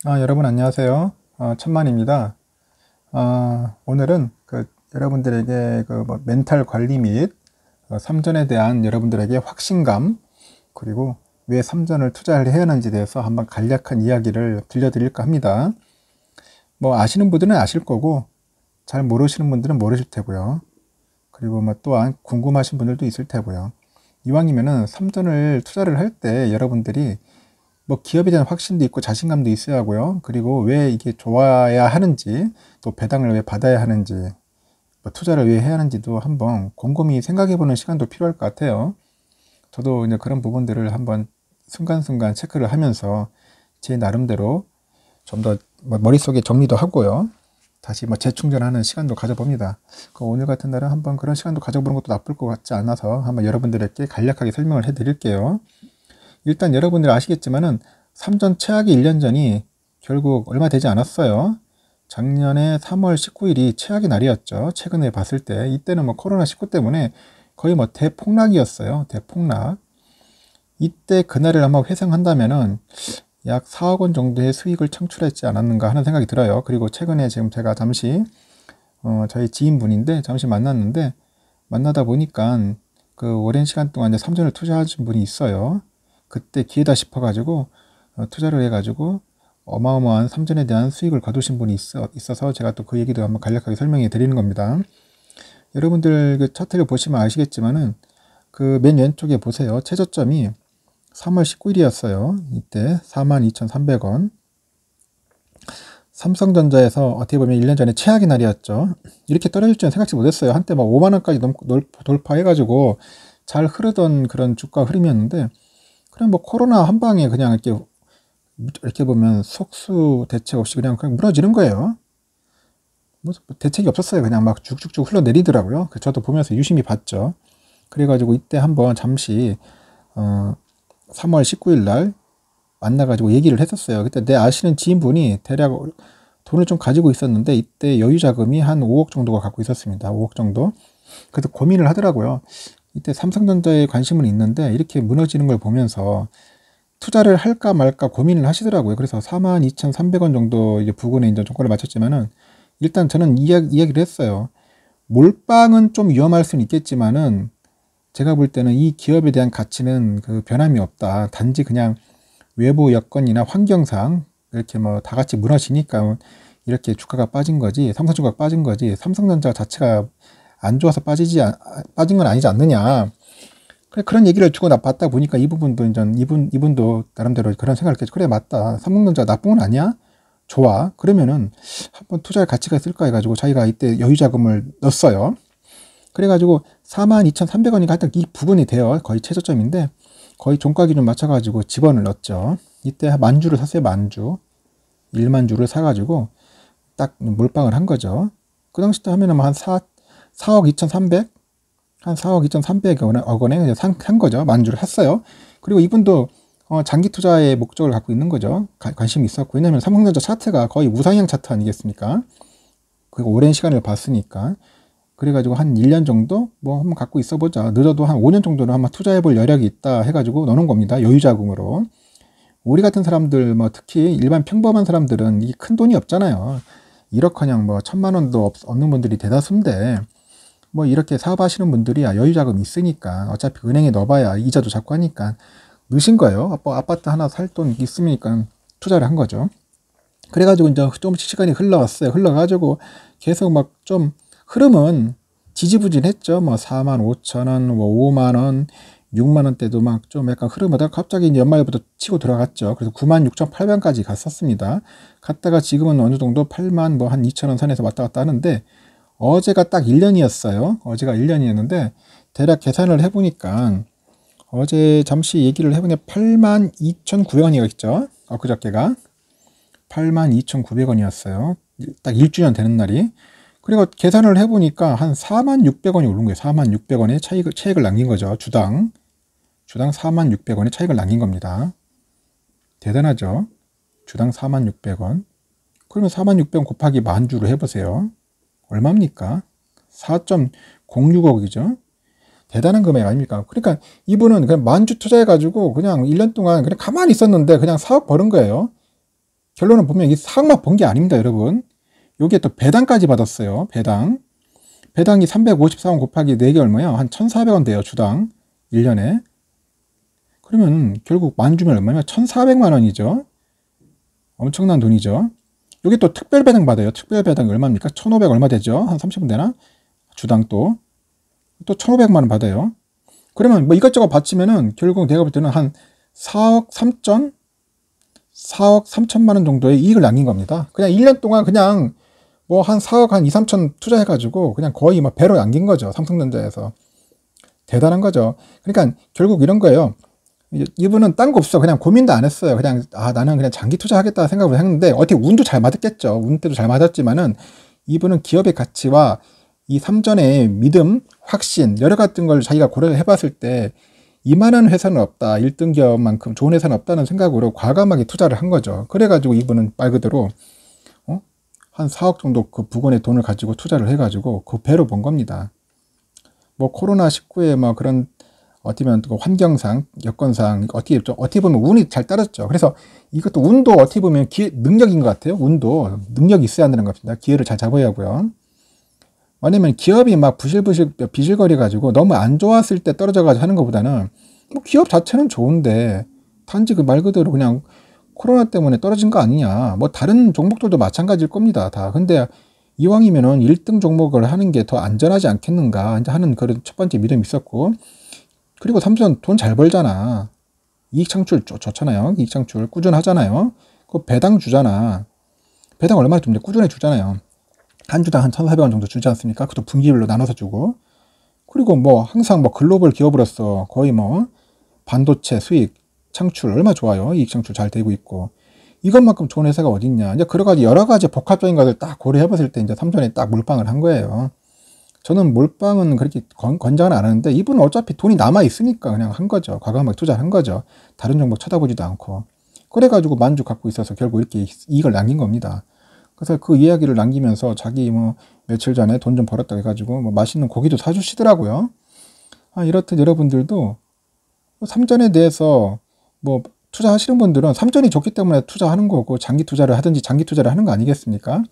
여러분 안녕하세요. 천만입니다. 오늘은 여러분들에게 멘탈 관리 및 삼전에 대한 여러분들에게 확신감, 그리고 왜 삼전을 투자를 해야 하는지에 대해서 한번 간략한 이야기를 들려드릴까 합니다. 아시는 분들은 아실 거고 잘 모르시는 분들은 모르실 테고요. 그리고 또한 궁금하신 분들도 있을 테고요. 이왕이면은 삼전을 투자를 할 때 여러분들이 기업에 대한 확신도 있고 자신감도 있어야 하고요. 그리고 왜 이게 좋아야 하는지, 또 배당을 왜 받아야 하는지, 투자를 왜 해야 하는지도 한번 곰곰이 생각해보는 시간도 필요할 것 같아요. 저도 이제 그런 부분들을 한번 순간순간 체크를 하면서 제 나름대로 좀 더 머릿속에 정리도 하고요. 다시 재충전하는 시간도 가져봅니다. 오늘 같은 날은 한번 그런 시간도 가져보는 것도 나쁠 것 같지 않아서 한번 여러분들에게 간략하게 설명을 해드릴게요. 일단 여러분들 아시겠지만은 삼전 최악의 1년 전이 결국 얼마 되지 않았어요. 작년에 3월 19일이 최악의 날이었죠. 최근에 봤을 때 이때는 코로나19 때문에 거의 대폭락이었어요. 대폭락. 이때 그날을 아마 회상한다면은 약 4억 원 정도의 수익을 창출했지 않았는가 하는 생각이 들어요. 그리고 최근에 지금 제가 잠시 저희 지인분인데 잠시 만났는데, 만나다 보니까 오랜 시간 동안 이제 삼전을 투자하신 분이 있어요. 그때 기회다 싶어가지고 투자를 해가지고 어마어마한 삼전에 대한 수익을 거두신 분이 있어서 제가 또 그 얘기도 한번 간략하게 설명해 드리는 겁니다. 여러분들 차트를 보시면 아시겠지만은 맨 왼쪽에 보세요. 최저점이 3월 19일이었어요. 이때 42,300원. 삼성전자에서 어떻게 보면 1년 전에 최악의 날이었죠. 이렇게 떨어질 줄은 생각지 못했어요. 한때 5만원까지 돌파해가지고 잘 흐르던 그런 주가 흐름이었는데, 그냥 코로나 한 방에 그냥 이렇게 보면 속수 대책 없이 그냥 무너지는 거예요. 대책이 없었어요. 그냥 쭉쭉쭉 흘러내리더라고요. 저도 보면서 유심히 봤죠. 그래가지고 이때 한번 잠시 3월 19일 날 만나가지고 얘기를 했었어요. 그때 내 아시는 지인분이 대략 돈을 좀 가지고 있었는데 이때 여유 자금이 한 5억 정도가 갖고 있었습니다. 5억 정도. 그래서 고민을 하더라고요. 이때 삼성전자에 관심은 있는데 이렇게 무너지는 걸 보면서 투자를 할까 말까 고민을 하시더라고요. 그래서 42,300원 정도 이제 부근에 이제 종가를 맞췄지만은, 일단 저는 이야기를 했어요. 몰빵은 좀 위험할 수는 있겠지만은 제가 볼 때는 이 기업에 대한 가치는 변함이 없다. 단지 그냥 외부 여건이나 환경상 이렇게 다 같이 무너지니까 이렇게 주가가 빠진 거지, 삼성주가가 빠진 거지, 삼성전자 자체가 안 좋아서 빠진 건 아니지 않느냐. 그런 얘기를 주고 봤다 보니까 이 부분도 이분도 나름대로 그런 생각을 했겠죠. 그래, 맞다. 삼성전자 나쁜 건 아니야? 좋아. 그러면은 한번 투자할 가치가 있을까 해가지고 자기가 이때 여유 자금을 넣었어요. 그래가지고 42,300원이니까 하여튼 이 부분이 돼요. 거의 최저점인데 거의 종가 기준 맞춰가지고 집어넣을 넣었죠. 이때 만주를 샀어요. 만주. 1만주를 사가지고 딱 몰빵을 한 거죠. 그 당시 때 하면은 한 4억 2,300? 한 4억 2,300억 원에 그냥 산 거죠. 만주를 샀어요. 그리고 이분도 장기 투자의 목적을 갖고 있는 거죠. 관심이 있었고. 왜냐면 삼성전자 차트가 거의 우상향 차트 아니겠습니까? 그리고 오랜 시간을 봤으니까. 그래가지고 한 1년 정도 한번 갖고 있어 보자. 늦어도 한 5년 정도는 한번 투자해 볼 여력이 있다 해가지고 넣는 겁니다. 여유 자금으로. 우리 같은 사람들, 특히 일반 평범한 사람들은 이게 큰 돈이 없잖아요. 1억커녕 1,000만 원도 없는 분들이 대다수인데, 이렇게 사업하시는 분들이야 여유 자금 있으니까 어차피 은행에 넣어봐야 이자도 잡고 하니까 넣으신 거예요. 아파트 하나 살 돈 있으니까 투자를 한 거죠. 그래가지고 이제 조금씩 시간이 흘러왔어요. 흘러가지고 계속 좀 흐름은 지지부진했죠. 45,000원, 5만원, 6만원대도 좀 약간 흐름하다가 갑자기 이제 연말부터 치고 들어갔죠. 그래서 96,800원까지 갔었습니다. 갔다가 지금은 어느 정도 8만 한 2,000원 선에서 왔다 갔다 하는데, 어제가 딱 1년이었어요. 어제가 1년이었는데 대략 계산을 해보니까 어제 잠시 얘기를 해보니 82,900원이었죠. 엊그저께가 82,900원이었어요. 딱 1주년 되는 날이. 그리고 계산을 해보니까 한 46,000원이 오른 거예요. 46,000원의 차익을 남긴 거죠. 주당 46,000원의 차익을 남긴 겁니다. 대단하죠. 주당 46,000원. 그러면 46,000원 곱하기 만주로 해보세요. 얼마입니까? 4.06억이죠. 대단한 금액 아닙니까? 그러니까 이분은 그냥 만주 투자해가지고 그냥 1년 동안 그냥 가만히 있었는데 그냥 4억 버는 거예요. 결론은 보면 이 사학만 본 게 아닙니다, 여러분. 여기에 또 배당까지 받았어요. 배당이 354원 곱하기 4개 얼마야? 한 1,400원 돼요, 주당. 1년에. 그러면 결국 만 주면 얼마냐? 1,400만 원이죠. 엄청난 돈이죠. 여기 또 특별 배당 받아요. 특별 배당이 얼마입니까? 1,500 얼마 되죠? 한 30원 되나? 주당 또 1,500만 원 받아요. 그러면 뭐 이것저것 받치면은 결국 내가 볼 때는 한 4억 3천만 원 정도의 이익을 남긴 겁니다. 그냥 1년 동안 그냥 뭐 한 4억 한 2, 3천 투자해가지고 그냥 거의 막 배로 남긴 거죠. 삼성전자에서. 대단한 거죠. 그러니까 결국 이런 거예요. 이분은 딴 거 없어. 그냥 고민도 안 했어요. 그냥 나는 그냥 장기 투자하겠다 생각을 했는데 어떻게 운도 잘 맞았겠죠. 운 때도 잘 맞았지만은 이분은 기업의 가치와 이 삼전의 믿음, 확신 여러 같은 걸 자기가 고려해 봤을 때 이만한 회사는 없다. 1등 기업만큼 좋은 회사는 없다는 생각으로 과감하게 투자를 한 거죠. 그래가지고 이분은 말 그대로 한 4억 정도 그 부근의 돈을 가지고 투자를 해가지고 그 배로 번 겁니다. 뭐 코로나19에 뭐 그런 어떻게 보면 또 환경상, 여건상 어떻게 보면 운이 잘 따랐죠. 그래서 이것도 운도 어떻게 보면 능력인 것 같아요. 운도 능력이 있어야 한다는 겁니다. 기회를 잘 잡아야 하고요. 왜냐면 기업이 막 비실거려 가지고 너무 안 좋았을 때 떨어져 가지고 하는 것보다는 뭐 기업 자체는 좋은데 단지 그 말 그대로 그냥 코로나 때문에 떨어진 거 아니냐. 뭐 다른 종목들도 마찬가지일 겁니다. 다. 근데 이왕이면은 1등 종목을 하는 게 더 안전하지 않겠는가 하는 그런 첫 번째 믿음이 있었고, 그리고 삼성 돈 잘 벌잖아. 이익 창출 좋잖아요. 이익 창출 꾸준하잖아요. 그 배당 주잖아. 배당 얼마나 줍니까? 꾸준히 주잖아요. 한 주당 한 1,400원 정도 주지 않습니까? 그것도 분기별로 나눠서 주고. 그리고 뭐 항상 뭐 글로벌 기업으로서 거의 뭐 반도체 수익 창출 얼마나 좋아요. 이익 창출 잘 되고 있고. 이것만큼 좋은 회사가 어딨냐. 이제 여러 가지 복합적인 것을 딱 고려해 봤을 때 이제 삼성이 딱 몰빵을 한 거예요. 저는 몰빵은 그렇게 권장은 안 하는데 이분은 어차피 돈이 남아 있으니까 그냥 한 거죠. 과감하게 투자한 거죠. 다른 종목 쳐다보지도 않고. 그래가지고 만주 갖고 있어서 결국 이렇게 이익을 남긴 겁니다. 그래서 그 이야기를 남기면서 자기 뭐 며칠 전에 돈 좀 벌었다 해가지고 뭐 맛있는 고기도 사주시더라고요. 이렇듯 여러분들도 삼전에 대해서 뭐 투자하시는 분들은 삼전이 좋기 때문에 투자하는 거고 장기 투자를 하든지 장기 투자를 하는 거 아니겠습니까?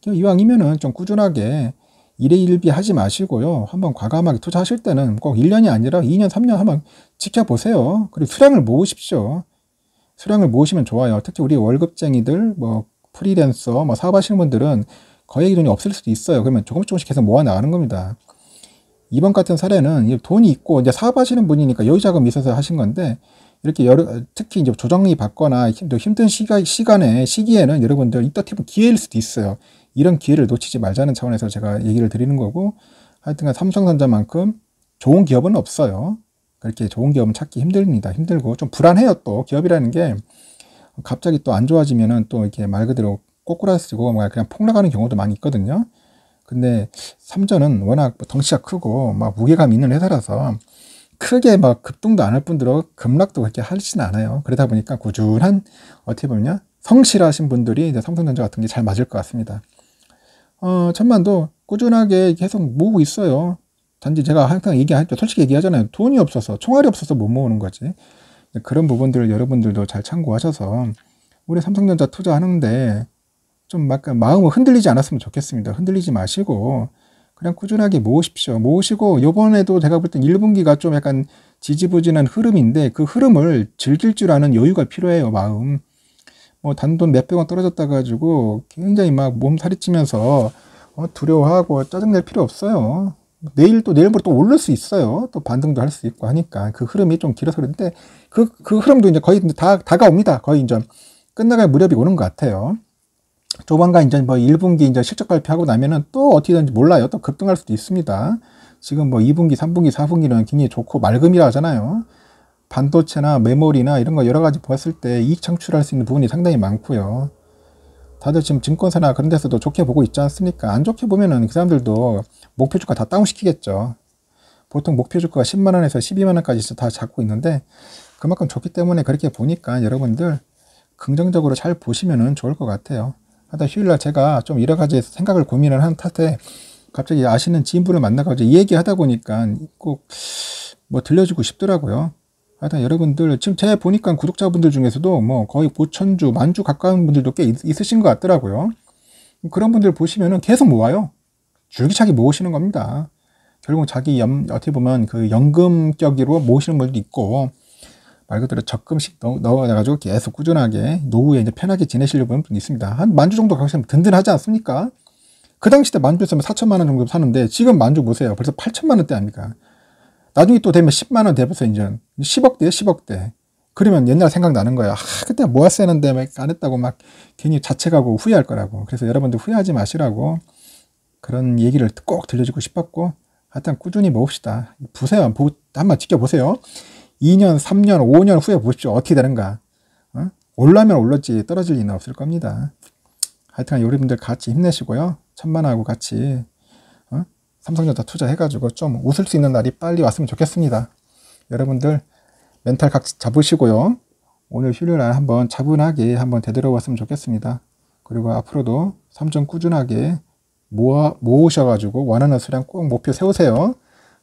이왕이면은 좀 꾸준하게 일에 일비 하지 마시고요. 한번 과감하게 투자하실 때는 꼭 1년이 아니라 2년, 3년 한번 지켜보세요. 그리고 수량을 모으십시오. 수량을 모으시면 좋아요. 특히 우리 월급쟁이들, 뭐 프리랜서, 뭐 사업하시는 분들은 거액 돈이 없을 수도 있어요. 그러면 조금씩 계속 모아 나가는 겁니다. 이번 같은 사례는 돈이 있고 이제 사업하시는 분이니까 여유 자금이 있어서 하신 건데 이렇게 특히 이제 조정리 받거나 힘든 시기에는 여러분들 이따티브 기회일 수도 있어요. 이런 기회를 놓치지 말자는 차원에서 제가 얘기를 드리는 거고, 하여튼간 삼성전자만큼 좋은 기업은 없어요. 그렇게 좋은 기업은 찾기 힘듭니다. 힘들고 좀 불안해요. 또 기업이라는 게 갑자기 또 안 좋아지면은 또 이렇게 말 그대로 꼬꾸라지고 그냥 폭락하는 경우도 많이 있거든요. 근데 삼전은 워낙 덩치가 크고 막 무게감 있는 회사라서 크게 막 급등도 안 할 뿐더러 급락도 그렇게 하지는 않아요. 그러다 보니까 꾸준한 어떻게 보면 성실하신 분들이 이제 삼성전자 같은 게 잘 맞을 것 같습니다. 천만도 꾸준하게 계속 모으고 있어요. 단지 제가 항상 얘기하죠. 솔직히 얘기하잖아요. 돈이 없어서, 총알이 없어서 못 모으는 거지. 그런 부분들을 여러분들도 잘 참고하셔서 우리 삼성전자 투자하는데 좀 약간 마음을 흔들리지 않았으면 좋겠습니다. 흔들리지 마시고 그냥 꾸준하게 모으십시오. 모으시고 요번에도 제가 볼 땐 1분기가 좀 약간 지지부진한 흐름인데 그 흐름을 즐길 줄 아는 여유가 필요해요. 마음. 뭐 단돈 몇백 원 떨어졌다 가지고 굉장히 막 몸살이 찌면서 두려워하고 짜증낼 필요 없어요. 내일모레 또 오를 수 있어요. 또 반등도 할 수 있고 하니까 그 흐름이 좀 길어서 그런데 그 흐름도 이제 거의 다가옵니다. 거의 이제 끝나갈 무렵이 오는 것 같아요. 조만간 이제 뭐 1분기 이제 실적 발표하고 나면은 또 어떻게 되는지 몰라요. 또 급등할 수도 있습니다. 지금 뭐 2분기, 3분기, 4분기는 굉장히 좋고 맑음이라 하잖아요. 반도체나 메모리나 이런 거 여러 가지 봤을 때 이익 창출할 수 있는 부분이 상당히 많고요. 다들 지금 증권사나 그런 데서도 좋게 보고 있지 않습니까? 안 좋게 보면은 그 사람들도 목표 주가 다 다운시키겠죠. 보통 목표 주가가 10만 원에서 12만 원까지 다 잡고 있는데 그만큼 좋기 때문에 그렇게 보니까 여러분들 긍정적으로 잘 보시면은 좋을 것 같아요. 하여튼 휴일날 제가 좀 여러 가지 생각을 고민을 한 탓에 갑자기 아시는 지인분을 만나가지고 이 얘기 하다 보니까 꼭 뭐 들려주고 싶더라고요. 하여튼 여러분들 지금 제 보니까 구독자분들 중에서도 뭐 거의 5천주, 만주 가까운 분들도 꽤 있으신 것 같더라고요. 그런 분들 보시면은 계속 모아요. 줄기차게 모으시는 겁니다. 결국 자기 어떻게 보면 그 연금격으로 모으시는 분들도 있고, 말 그대로 적금씩 넣어가지고 계속 꾸준하게 노후에 이제 편하게 지내시려고 하는 분이 있습니다. 한 만주 정도 가시면 든든하지 않습니까? 그 당시 때 만주였으면 4천만 원 정도 사는데 지금 만주 보세요. 벌써 8천만 원대 아닙니까? 나중에 또 되면 10만 원 되면서 이제 10억대에 10억대. 그러면 옛날 생각나는 거야. 그때 모았어야 했는데 막 안 했다고 막 괜히 자책하고 후회할 거라고. 그래서 여러분들 후회하지 마시라고 그런 얘기를 꼭 들려주고 싶었고, 하여튼 꾸준히 모읍시다. 보세요. 한번 지켜보세요. 2년, 3년, 5년 후에 보십시오. 어떻게 되는가. 올라면 올랐지 떨어질 리는 없을 겁니다. 하여튼 여러분들 같이 힘내시고요. 천만하고 같이 삼성전자 투자해가지고 좀 웃을 수 있는 날이 빨리 왔으면 좋겠습니다. 여러분들 멘탈 각 잡으시고요. 오늘 휴일날 한번 차분하게 한번 되돌아왔으면 좋겠습니다. 그리고 앞으로도 삼성 꾸준하게 모으셔가지고 원하는 수량 꼭 목표 세우세요.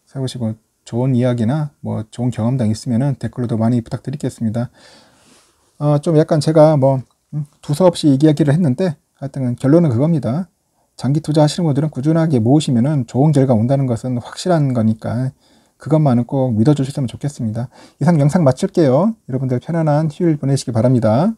세우시고 좋은 이야기나 뭐 좋은 경험담 있으면은 댓글로도 많이 부탁드리겠습니다. 좀 약간 제가 뭐 두서없이 이야기를 했는데 하여튼 결론은 그겁니다. 장기 투자하시는 분들은 꾸준하게 모으시면은 좋은 결과 온다는 것은 확실한 거니까 그것만은 꼭 믿어주셨으면 좋겠습니다. 이상 영상 마칠게요. 여러분들 편안한 휴일 보내시기 바랍니다.